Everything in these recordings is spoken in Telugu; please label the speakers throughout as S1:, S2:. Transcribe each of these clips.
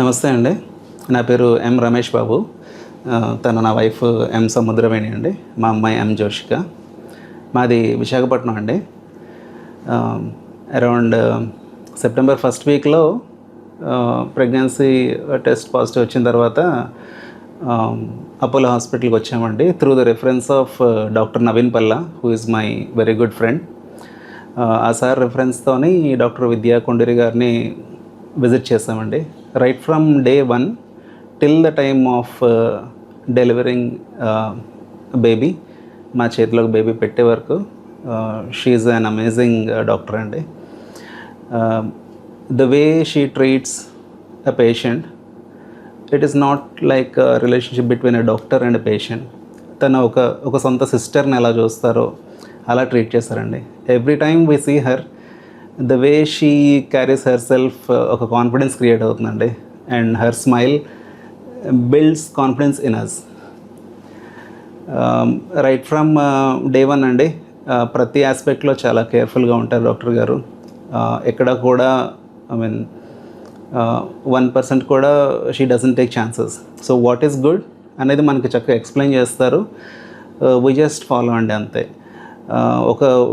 S1: నమస్తే అండి. నా పేరు ఎం రమేష్ బాబు. తను నా వైఫ్ ఎం సముద్రవేణి అండి. మా అమ్మాయి ఎం జోషిక. మాది విశాఖపట్నం అండి. అరౌండ్ సెప్టెంబర్ ఫస్ట్ వీక్లో ప్రెగ్నెన్సీ టెస్ట్ పాజిటివ్ వచ్చిన తర్వాత అపోలో హాస్పిటల్కి వచ్చామండి. Through the reference of doctor Naveen Palla, who is my very good friend. ఆ సార్ రిఫరెన్స్తోని డాక్టర్ విద్యా కొండరి గారిని విజిట్ చేసామండి. Right from day 1 till the time of delivering baby, మా చేతిలోకి బేబీ పెట్టే వరకు she is an amazing doctor అండి. The way she treats a patient, it is not like relationship between a doctor and a patient. తను ఒక సొంత సిస్టర్ని ఎలా చూస్తారో అలా ట్రీట్ చేస్తారండి. Every time we see her, the way she carries herself ఒక కాన్ఫిడెన్స్ క్రియేట్ అవుతుందండి. And her smile builds confidence in us. Right from day 1 అండి, ప్రతి ఆస్పెక్ట్లో చాలా కేర్ఫుల్గా ఉంటారు డాక్టర్ గారు. ఎక్కడ కూడా ఐ మీన్ 1% కూడా she doesn't take chances. So what is good అనేది మనకి చక్కగా ఎక్స్ప్లెయిన్ చేస్తారు. వీ జస్ట్ ఫాలో అండి, అంతే.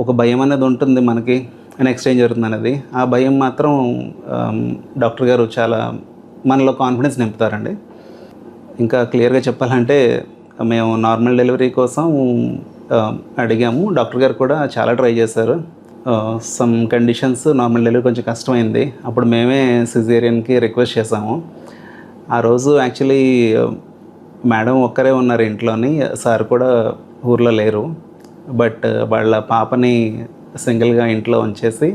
S1: ఒక భయం అనేది ఉంటుంది మనకి, నెక్స్ట్ ఏం జరుగుతుంది అనేది. ఆ భయం మాత్రం డాక్టర్ గారు చాలా మనలో కాన్ఫిడెన్స్ నింపుతారండి. ఇంకా క్లియర్గా చెప్పాలంటే, మేము నార్మల్ డెలివరీ కోసం అడిగాము. డాక్టర్ గారు కూడా చాలా ట్రై చేశారు. సమ్ కండిషన్స్ నార్మల్ డెలివరీ కొంచెం కష్టమైంది. అప్పుడు మేమే సిజేరియన్కి రిక్వెస్ట్ చేసాము. ఆ రోజు యాక్చువల్లీ మేడం ఒక్కరే ఉన్నారు ఇంట్లోని, సార్ కూడా ఊర్లో లేరు. బట్ వాళ్ళ పాపని సింగిల్గా ఇంట్లో ఉంచేసి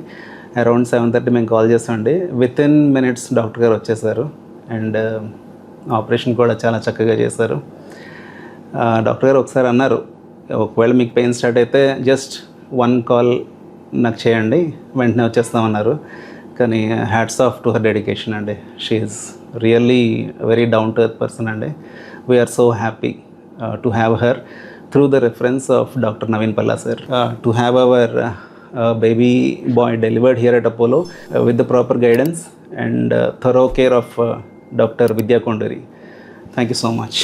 S1: అరౌండ్ 7:30 మేము కాల్ చేసామండి. వితిన్ మినిట్స్ డాక్టర్ గారు వచ్చేసారు అండ్ ఆపరేషన్ కూడా చాలా చక్కగా చేశారు. డాక్టర్ గారు ఒకసారి అన్నారు, ఒకవేళ మీకు పెయిన్ స్టార్ట్ అయితే జస్ట్ 1 కాల్ నాకు చేయండి, వెంటనే వచ్చేస్తామన్నారు. కానీ hats off to her dedication అండి. She is really very down to earth person అండి. We are so happy to have her through the reference of Dr. Naveen Palla sir, to have our baby boy delivered here at Apollo with the proper guidance and thorough care of Dr. Vidya Kondari. Thank you so much.